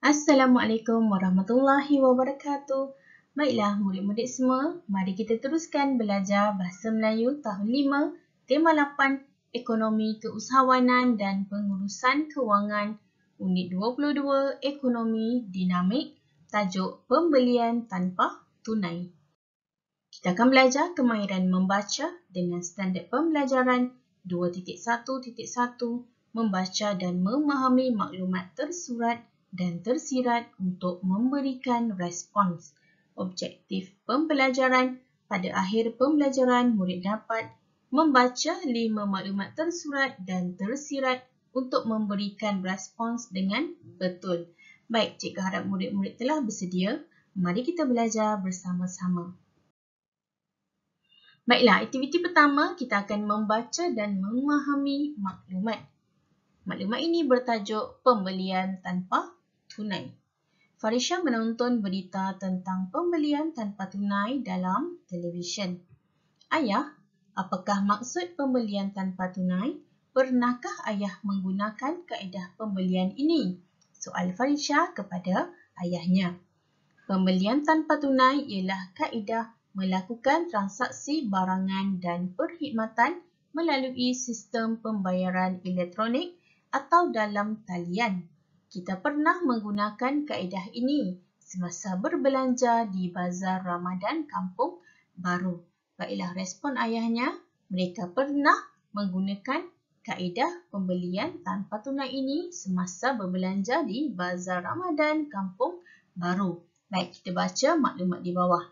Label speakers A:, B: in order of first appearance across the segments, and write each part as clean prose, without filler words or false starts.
A: Assalamualaikum warahmatullahi wabarakatuh. Baiklah murid-murid semua, mari kita teruskan belajar Bahasa Melayu tahun 5, tema 8, Ekonomi Keusahawanan dan Pengurusan Kewangan, Unit 22, Ekonomi Dinamik, tajuk Pembelian Tanpa Tunai. Kita akan belajar kemahiran membaca dengan standard pembelajaran 2.1.1, membaca dan memahami maklumat tersurat dan tersirat untuk memberikan respons. Objektif pembelajaran: pada akhir pembelajaran, murid dapat membaca 5 maklumat tersurat dan tersirat untuk memberikan respons dengan betul. Baik, cikgu harap murid-murid telah bersedia. Mari kita belajar bersama-sama. Baiklah, aktiviti pertama kita akan membaca dan memahami maklumat. Maklumat ini bertajuk Pembelian Tanpa Tunai. Farisha menonton berita tentang pembelian tanpa tunai dalam televisyen. Ayah, apakah maksud pembelian tanpa tunai? Pernahkah ayah menggunakan kaedah pembelian ini? Soal Farisha kepada ayahnya. Pembelian tanpa tunai ialah kaedah melakukan transaksi barangan dan perkhidmatan melalui sistem pembayaran elektronik atau dalam talian. Kita pernah menggunakan kaedah ini semasa berbelanja di Bazar Ramadan Kampung Baru. Baiklah, respon ayahnya, mereka pernah menggunakan kaedah pembelian tanpa tunai ini semasa berbelanja di Bazar Ramadan Kampung Baru. Baik, kita baca maklumat di bawah.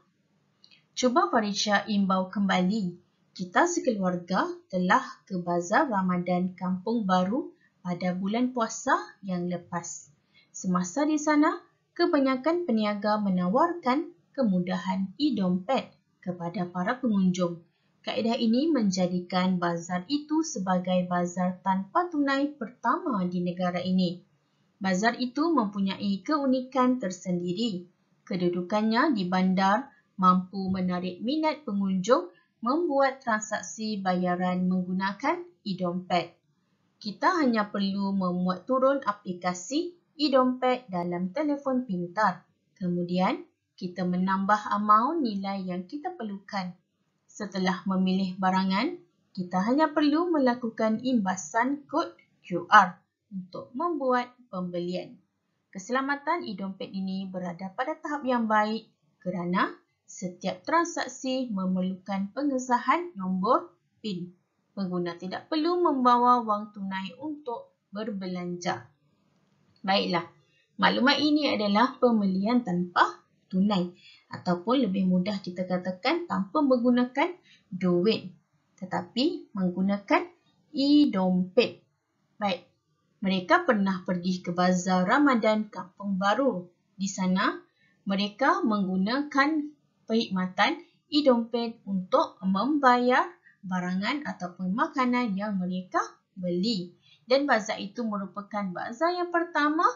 A: Cuba Farisha imbau kembali. Kita sekeluarga telah ke Bazar Ramadan Kampung Baru pada bulan puasa yang lepas. Semasa di sana, kebanyakan peniaga menawarkan kemudahan e-dompet kepada para pengunjung. Kaedah ini menjadikan bazar itu sebagai bazar tanpa tunai pertama di negara ini. Bazar itu mempunyai keunikan tersendiri. Kedudukannya di bandar mampu menarik minat pengunjung membuat transaksi bayaran menggunakan e-dompet. Kita hanya perlu memuat turun aplikasi e-dompet dalam telefon pintar. Kemudian, kita menambah amaun nilai yang kita perlukan. Setelah memilih barangan, kita hanya perlu melakukan imbasan kod QR untuk membuat pembelian. Keselamatan e-dompet ini berada pada tahap yang baik kerana setiap transaksi memerlukan pengesahan nombor PIN. Pengguna tidak perlu membawa wang tunai untuk berbelanja. Baiklah, maklumat ini adalah pembelian tanpa tunai ataupun lebih mudah kita katakan tanpa menggunakan duit tetapi menggunakan e-dompet. Baik, mereka pernah pergi ke Bazar Ramadan Kampung Baru. Di sana, mereka menggunakan perkhidmatan e-dompet untuk membayar barangan ataupun makanan yang mereka beli. Dan bazar itu merupakan bazar yang pertama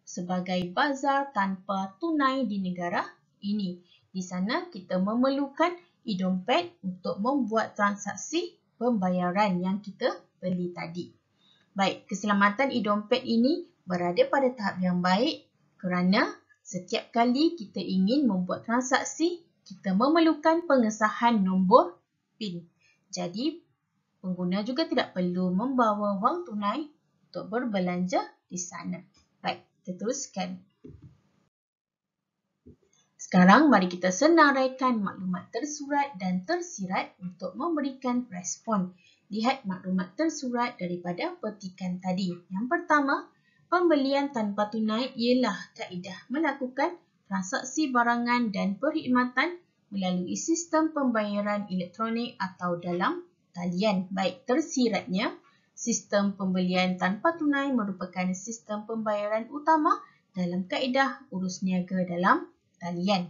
A: sebagai bazar tanpa tunai di negara ini. Di sana kita memerlukan e-dompet untuk membuat transaksi pembayaran yang kita beli tadi. Baik, keselamatan e-dompet ini berada pada tahap yang baik kerana setiap kali kita ingin membuat transaksi, kita memerlukan pengesahan nombor PIN. Jadi, pengguna juga tidak perlu membawa wang tunai untuk berbelanja di sana. Baik, kita teruskan. Sekarang, mari kita senaraikan maklumat tersurat dan tersirat untuk memberikan respon. Lihat maklumat tersurat daripada petikan tadi. Yang pertama, pembelian tanpa tunai ialah kaedah melakukan transaksi barangan dan perkhidmatan melalui sistem pembayaran elektronik atau dalam talian. Baik, tersiratnya, sistem pembelian tanpa tunai merupakan sistem pembayaran utama dalam kaedah urus niaga dalam talian.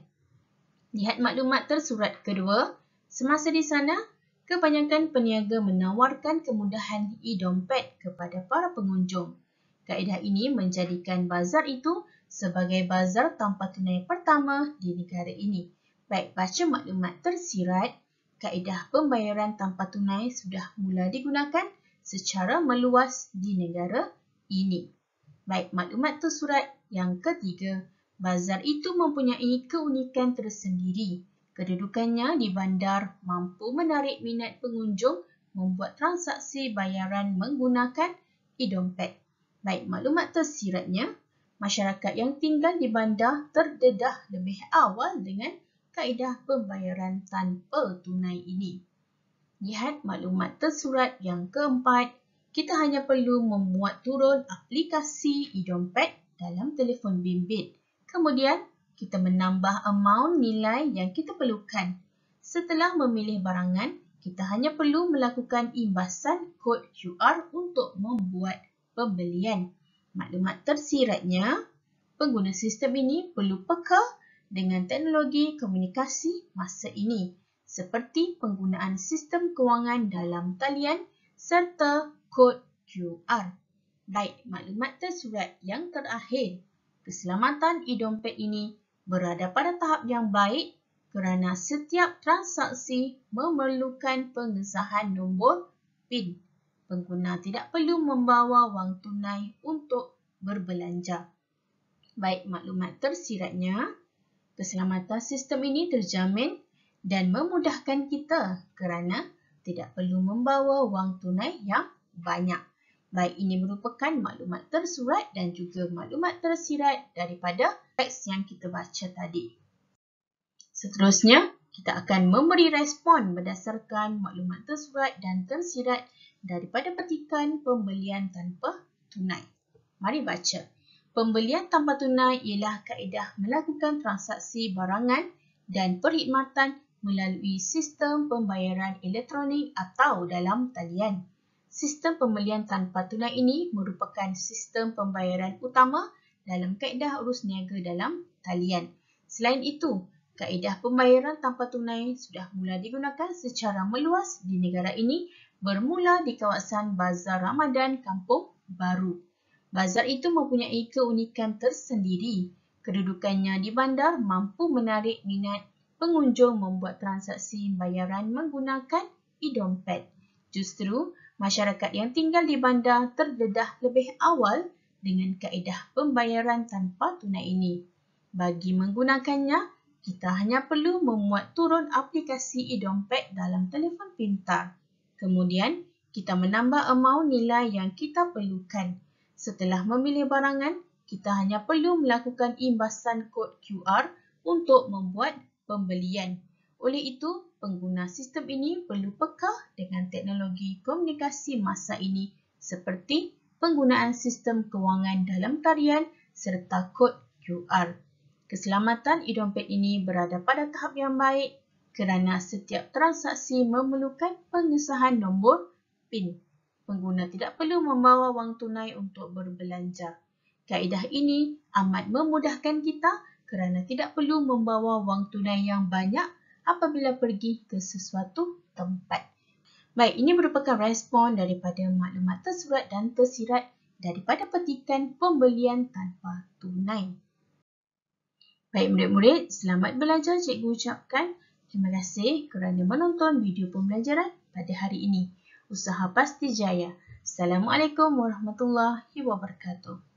A: Lihat maklumat tersurat kedua. Semasa di sana, kebanyakan peniaga menawarkan kemudahan e-dompet kepada para pengunjung. Kaedah ini menjadikan bazar itu sebagai bazar tanpa tunai pertama di negara ini. Baik, baca maklumat tersirat. Kaedah pembayaran tanpa tunai sudah mula digunakan secara meluas di negara ini. Baik, maklumat tersurat yang ketiga. Bazar itu mempunyai keunikan tersendiri. Kedudukannya di bandar mampu menarik minat pengunjung membuat transaksi bayaran menggunakan e-dompet. Baik, maklumat tersiratnya. Masyarakat yang tinggal di bandar terdedah lebih awal dengan kaedah pembayaran tanpa tunai ini. Lihat maklumat tersurat yang keempat. Kita hanya perlu memuat turun aplikasi e-dompet dalam telefon bimbit. Kemudian, kita menambah amaun nilai yang kita perlukan. Setelah memilih barangan, kita hanya perlu melakukan imbasan kod QR untuk membuat pembelian. Maklumat tersiratnya, pengguna sistem ini perlu peka dengan teknologi komunikasi masa ini, seperti penggunaan sistem kewangan dalam talian serta kod QR. Baik, maklumat tersurat yang terakhir. Keselamatan e-dompet ini berada pada tahap yang baik kerana setiap transaksi memerlukan pengesahan nombor PIN. Pengguna tidak perlu membawa wang tunai untuk berbelanja. Baik, maklumat tersiratnya. Keselamatan sistem ini terjamin dan memudahkan kita kerana tidak perlu membawa wang tunai yang banyak. Baik, ini merupakan maklumat tersurat dan juga maklumat tersirat daripada teks yang kita baca tadi. Seterusnya, kita akan memberi respon berdasarkan maklumat tersurat dan tersirat daripada petikan pembelian tanpa tunai. Mari baca. Pembelian tanpa tunai ialah kaedah melakukan transaksi barangan dan perkhidmatan melalui sistem pembayaran elektronik atau dalam talian. Sistem pembelian tanpa tunai ini merupakan sistem pembayaran utama dalam kaedah urus niaga dalam talian. Selain itu, kaedah pembayaran tanpa tunai sudah mula digunakan secara meluas di negara ini bermula di kawasan Bazar Ramadan Kampung Baru. Bazar itu mempunyai keunikan tersendiri. Kedudukannya di bandar mampu menarik minat pengunjung membuat transaksi bayaran menggunakan e-dompet. Justru, masyarakat yang tinggal di bandar terdedah lebih awal dengan kaedah pembayaran tanpa tunai ini. Bagi menggunakannya, kita hanya perlu memuat turun aplikasi e-dompet dalam telefon pintar. Kemudian, kita menambah amaun nilai yang kita perlukan. Setelah memilih barangan, kita hanya perlu melakukan imbasan kod QR untuk membuat pembelian. Oleh itu, pengguna sistem ini perlu peka dengan teknologi komunikasi masa ini seperti penggunaan sistem kewangan dalam talian serta kod QR. Keselamatan e-dompet ini berada pada tahap yang baik kerana setiap transaksi memerlukan pengesahan nombor PIN. Pengguna tidak perlu membawa wang tunai untuk berbelanja. Kaedah ini amat memudahkan kita kerana tidak perlu membawa wang tunai yang banyak apabila pergi ke sesuatu tempat. Baik, ini merupakan respon daripada maklumat tersurat dan tersirat daripada petikan pembelian tanpa tunai. Baik murid-murid, selamat belajar cikgu ucapkan. Terima kasih kerana menonton video pembelajaran pada hari ini. Usaha pasti jaya. Assalamualaikum warahmatullahi wabarakatuh.